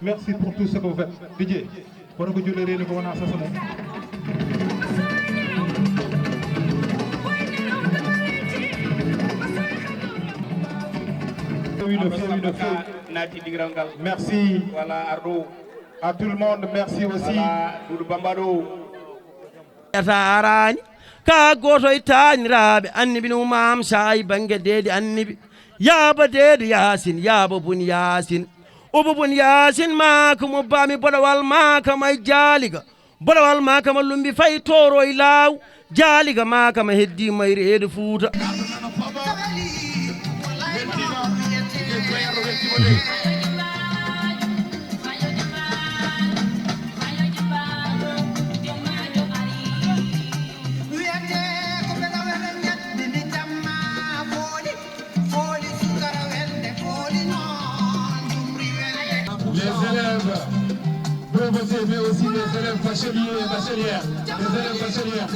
Merci pour tout ce que vous faites. Didier, pour que Dieu le comment ça se monte. Merci à tout le monde, merci aussi. Ka goto itaniraɓe annabi no mam sayi bangue deedi annabi yaaba deedi yasin yaaba bun yasin obo bun yasin maka mo bami boɗowal maka may jaaliga boɗowal maka ma lumbi fay toro e laaw jaaliga maka ma heddi mayri heede Fuuta Les élèves brevetés, mais aussi les élèves bacheliers et bachelières. Les élèves bachelières.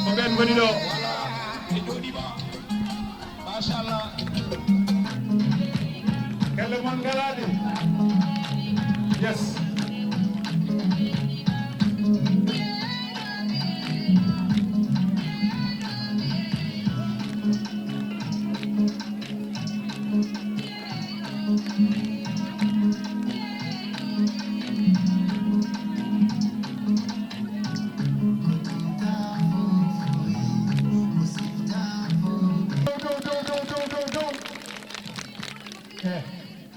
Combien de bonino? Machallah. Quel monde galade? Yes.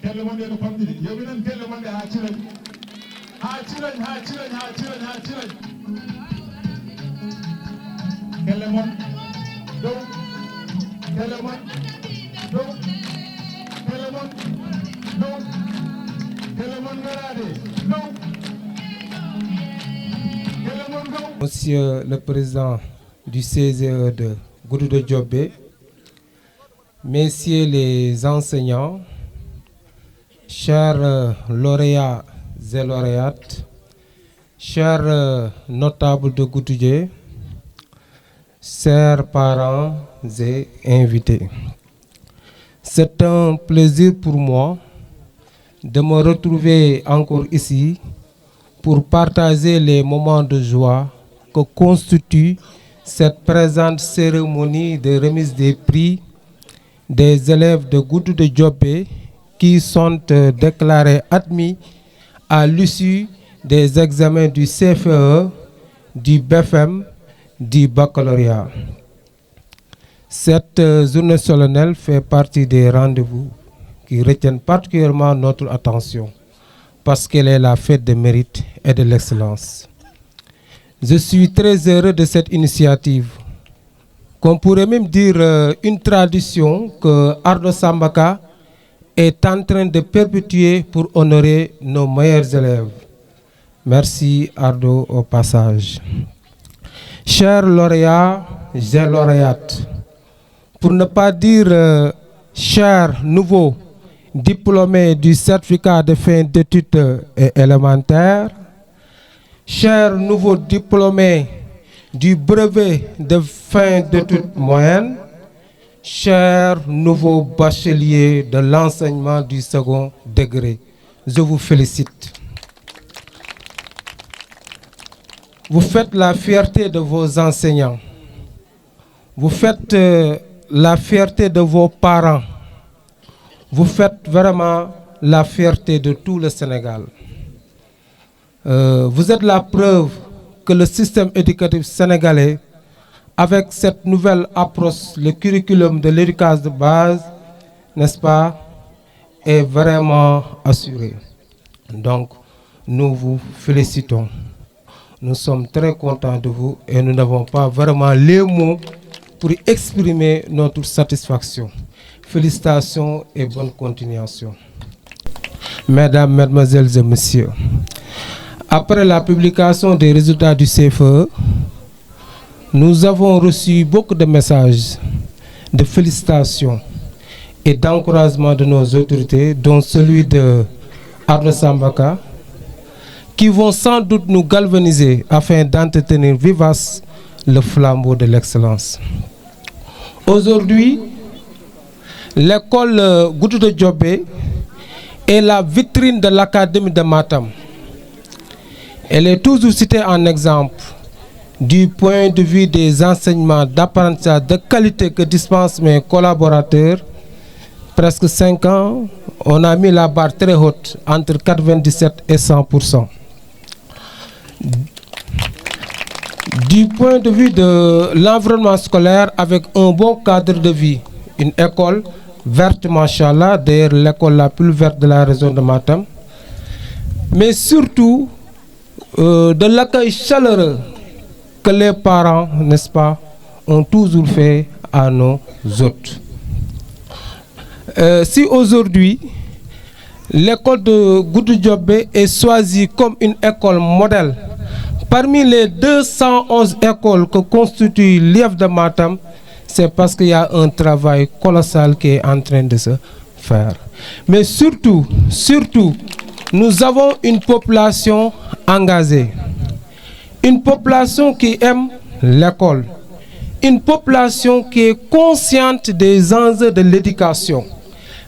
Tell monde ko famdiri yobi nan tell monde ha cilañ tell monde do tell monde do tell monde do tell monde garade do tell monde do. Monsieur le président du CGE de Goudou Diobé, messieurs les enseignants, chers lauréats et lauréates, chers notables de Goudou, chers parents et invités. C'est un plaisir pour moi de me retrouver encore ici pour partager les moments de joie que constitue cette présente cérémonie de remise des prix des élèves de Goudou Diobé qui sont déclarés admis à l'issue des examens du CFE, du BFM, du baccalauréat. Cette journée solennelle fait partie des rendez-vous qui retiennent particulièrement notre attention parce qu'elle est la fête des mérites et de l'excellence. Je suis très heureux de cette initiative, qu'on pourrait même dire une tradition que Ardo Sambaka est en train de perpétuer pour honorer nos meilleurs élèves. Merci Ardo au passage. Chers lauréats et lauréates, pour ne pas dire chers nouveaux diplômés du certificat de fin d'études élémentaires, chers nouveaux diplômés du brevet de fin d'études moyennes, chers nouveaux bacheliers de l'enseignement du second degré, je vous félicite. Vous faites la fierté de vos enseignants. Vous faites la fierté de vos parents. Vous faites vraiment la fierté de tout le Sénégal. Vous êtes la preuve que le système éducatif sénégalais, avec cette nouvelle approche, le curriculum de l'éducation de base, n'est-ce pas, est vraiment assuré. Donc, nous vous félicitons. Nous sommes très contents de vous et nous n'avons pas vraiment les mots pour exprimer notre satisfaction. Félicitations et bonne continuation. Mesdames, Mesdemoiselles et Messieurs, après la publication des résultats du CFE, nous avons reçu beaucoup de messages de félicitations et d'encouragement de nos autorités, dont celui de Ardo Sambaka, qui vont sans doute nous galvaniser afin d'entretenir vivace le flambeau de l'excellence. Aujourd'hui, l'école Goudou Diobé est la vitrine de l'Académie de Matam. Elle est toujours citée en exemple du point de vue des enseignements d'apprentissage de qualité que dispensent mes collaborateurs. Presque 5 ans, on a mis la barre très haute, entre 97 et 100%. Du point de vue de l'environnement scolaire, avec un bon cadre de vie, une école verte, machallah, d'ailleurs l'école la plus verte de la région de Matam, mais surtout de l'accueil chaleureux que les parents, n'est-ce pas, ont toujours fait à nos hôtes. Si aujourd'hui, l'école de Goudou Diobé est choisie comme une école modèle parmi les 211 écoles que constitue l'IEF de Matam, c'est parce qu'il y a un travail colossal qui est en train de se faire. Mais surtout, nous avons une population engagée, une population qui aime l'école, une population qui est consciente des enjeux de l'éducation.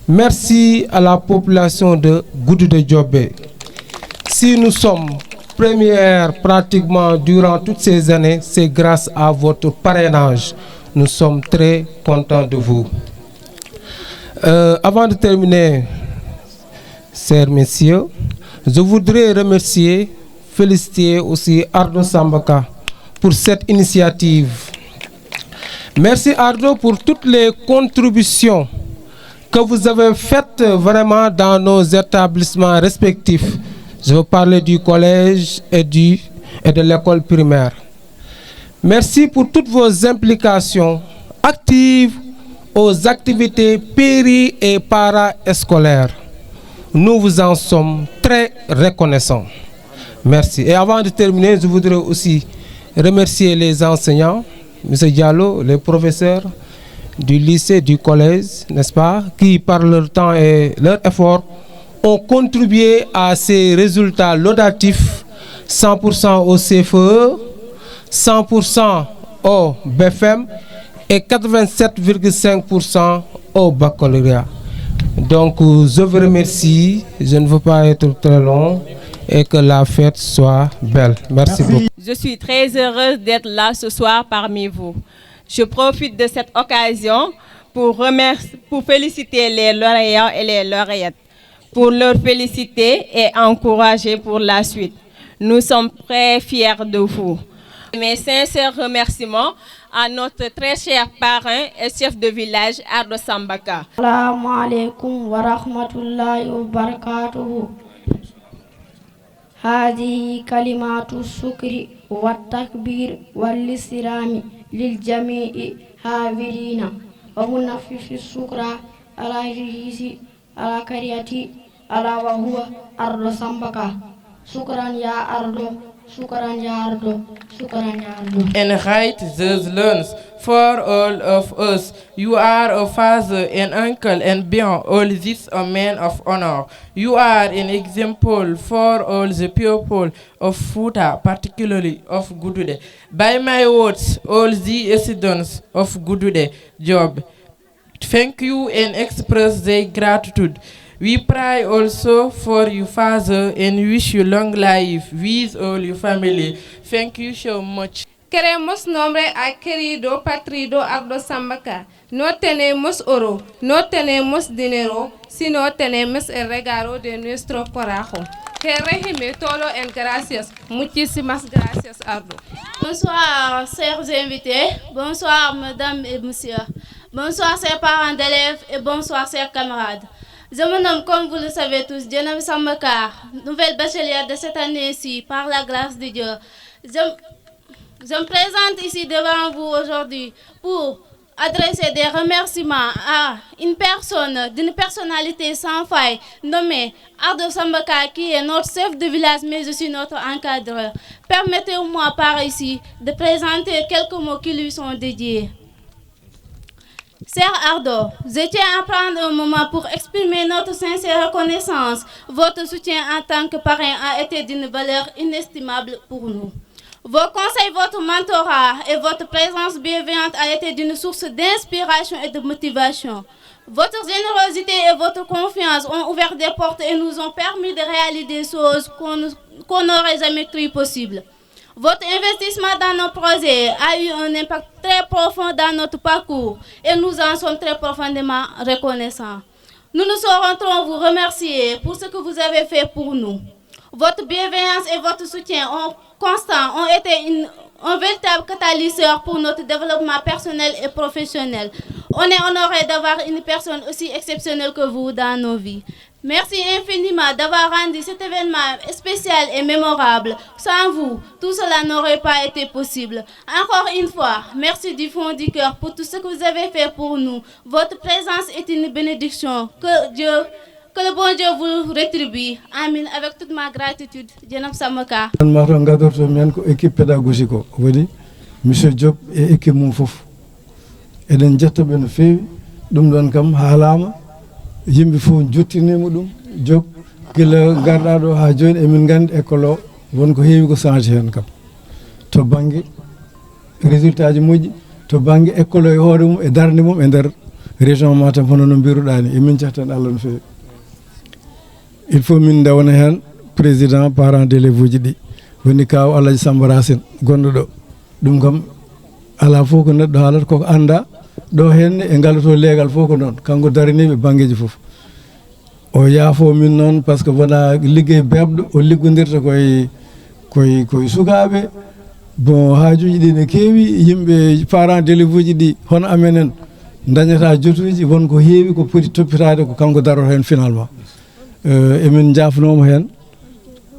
Merci à la population de Goudou de Diobé. Si nous sommes première pratiquement durant toutes ces années, c'est grâce à votre parrainage. Nous sommes très contents de vous. Avant de terminer, chers messieurs, je voudrais remercier, féliciter aussi Ardo Sambaka pour cette initiative. Merci Ardo pour toutes les contributions que vous avez faites vraiment dans nos établissements respectifs. Je veux parler du collège et de l'école primaire. Merci pour toutes vos implications actives aux activités péri- et parascolaires. Nous vous en sommes très reconnaissants. Merci. Et avant de terminer, je voudrais aussi remercier les enseignants, M. Diallo, les professeurs du lycée, du collège, n'est-ce pas, qui par leur temps et leur effort ont contribué à ces résultats laudatifs, 100% au CFE, 100% au BFM et 87,5% au baccalauréat. Donc je vous remercie, je ne veux pas être très long et que la fête soit belle. Merci beaucoup. Je suis très heureuse d'être là ce soir parmi vous. Je profite de cette occasion pour féliciter les lauréats et les lauréates, pour leur féliciter et encourager pour la suite. Nous sommes très fiers de vous. Mes sincères remerciements à notre très cher parrain et chef de village, Ardo Sambaka. Assalamu alaikum wa rahmatullahi wa barakatuhu. هذه كلمات الشكر والتكبير والاسترام للجميع حاضرين ومنفذ الشكر على رئيس على كرياتي على وهو أرض سمبكا. شكرا يا أرض، شكرا يا أرض، شكرا يا أرض. And write those loans for all of us. You are a father and uncle, and beyond all this a man of honor. You are an example for all the people of Fouta, particularly of Goudude. By my words, all the residents of Goudude job, thank you and express their gratitude. We pray also for your father and wish you long life with all your family. Thank you so much. Queremos nombre a querido patrido Ardo Sambaka. No tenemos oro, no tenemos dinero, sino tenemos el regalo de nuestro corazón. Que réjime todo en gracias. Muchísimas gracias, Ardo. Bonsoir, chers invités. Bonsoir, mesdames et messieurs. Bonsoir, chers parents d'élèves et bonsoir, chers camarades. Je me nomme, comme vous le savez tous, Dieynaba Sambaka, nouvelle bachelière de cette année-ci, par la grâce de Dieu. Je me présente ici devant vous aujourd'hui pour adresser des remerciements à une personne d'une personnalité sans faille nommée Ardo Sambaka, qui est notre chef de village mais aussi notre encadreur. Permettez-moi par ici de présenter quelques mots qui lui sont dédiés. Cher Ardo, je tiens à prendre un moment pour exprimer notre sincère reconnaissance. Votre soutien en tant que parrain a été d'une valeur inestimable pour nous. Vos conseils, votre mentorat et votre présence bienveillante a été d'une source d'inspiration et de motivation. Votre générosité et votre confiance ont ouvert des portes et nous ont permis de réaliser des choses qu'on n'aurait jamais cru possible. Votre investissement dans nos projets a eu un impact très profond dans notre parcours et nous en sommes très profondément reconnaissants. Nous ne saurons trop vous remercier pour ce que vous avez fait pour nous. Votre bienveillance et votre soutien constant ont été un véritable catalyseur pour notre développement personnel et professionnel. On est honoré d'avoir une personne aussi exceptionnelle que vous dans nos vies. Merci infiniment d'avoir rendu cet événement spécial et mémorable. Sans vous, tout cela n'aurait pas été possible. Encore une fois, merci du fond du cœur pour tout ce que vous avez fait pour nous. Votre présence est une bénédiction. Que le bon Dieu vous rétribue. Amen. Avec toute ma gratitude. Djenab Samaka. Équipe pédagogique, Monsieur Diop et équipe Moufouf. Et dans le ben fait, nous avons comme halama, yimbi fo jottinema dum Diop gila gardaɗo ha joni emin gandi école o wonko heewi ko changé hen kam to banggue résultat ji moƴƴi to banggue école o e hoore mum e darde mum e nder région Matam hono no mbiruɗa ni emin jahtan Allah no fewi. Il faut min dewna hen président parent d'élève uji ɗi woni kaw Alaji Samba Racine gonɗo ɗo ɗum kam ala fof ko neɗɗo haalata koko anda ɗo henne e ngaloto leegal fof ko noon kanko daraniɓe banggueji fof o yaafo min noon par ce que wona liggey bebɗo o liggodirta koye sukaɓe bon haajuji ɗi ne keewi yimɓe parent d'élève uji ɗi hono amenen dañata jotuji wonko heewi ko poti toppitade ko kanko daroto hen finalement emin jafnoma hen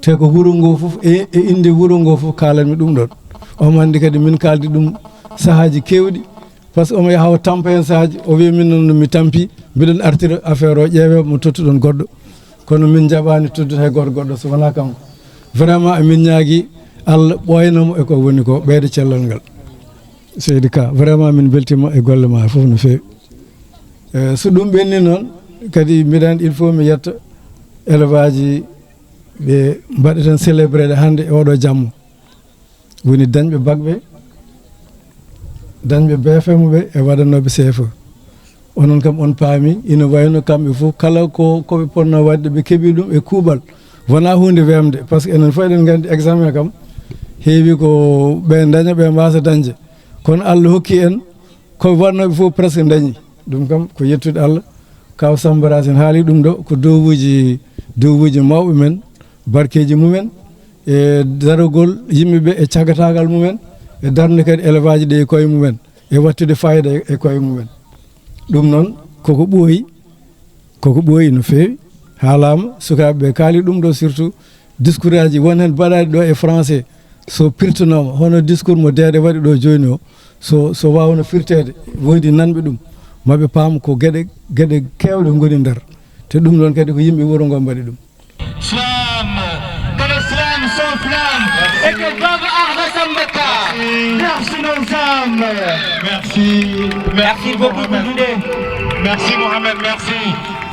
te ko wuuro ngo fof e inde wuuro ngo fof kalanmi ɗum ɗon omo andi kadi min kaldi ɗum sahaji kewɗi par ce que omo yaha o tampa hen sahaji o wi min noon mi tampi mbiɗon artira affaire o ƴeewe mo tottuɗon goɗɗo kono min jaɓani toddude hay goto goɗɗo so wona kanko vraiment amin ñaagui Allah ɓoynamo e ko woni ko ɓeyde cellal ngal seydi Ka vraiment min beltima e golle ma fof no fewi so ɗum ɓenni noon kadi mbiɗa andi il faut mi yetta élevage ji ɓe mbaɗeten célébré hande e oɗo jamma woni dañɓe bac ɓe dañɓe BFM ɓe e waɗanoɓe CFE onon kam on paami ina wayno kamɓe fof kala koɓe ponno wadde ɓe keeɓi ɗum e kuuɓal wona hunde wemde par ce que enen fof eɗen gandi examen kam heewi ko ɓe daña ɓe mbasa dañde kono Allah hokki en koɓe waɗnoɓe fof presque dañi ɗum kam ko yettude Allah kaw Samba Racine haali ɗum ɗo ko dowuji mawɓe men barkeji mumen e darogol yimɓeɓe e cagatagal mumen e darde kadi élevage ɗe e koye mumen e wattude fayida e koye mumen ɗum noon koko ɓooyi no fewi haalama sukaɓeɓe kaali ɗum ɗo surtout discours aji won hen mbaɗaɗi ɗo e français so pirtanoma hono discours mo Dede waɗi ɗo joni o so wawno firtede woodi nanɓe ɗum maɓe paam ko gueɗe kewɗe goni nder te ɗum ɗon kadi ko yimɓe wuuro ngo mbaɗi ɗum. Flamme, que le slam s'enflamme et que Baba Arda Sambaka berce nos âmes. Merci beaucoup Mohamed. Merci Mohamed, merci.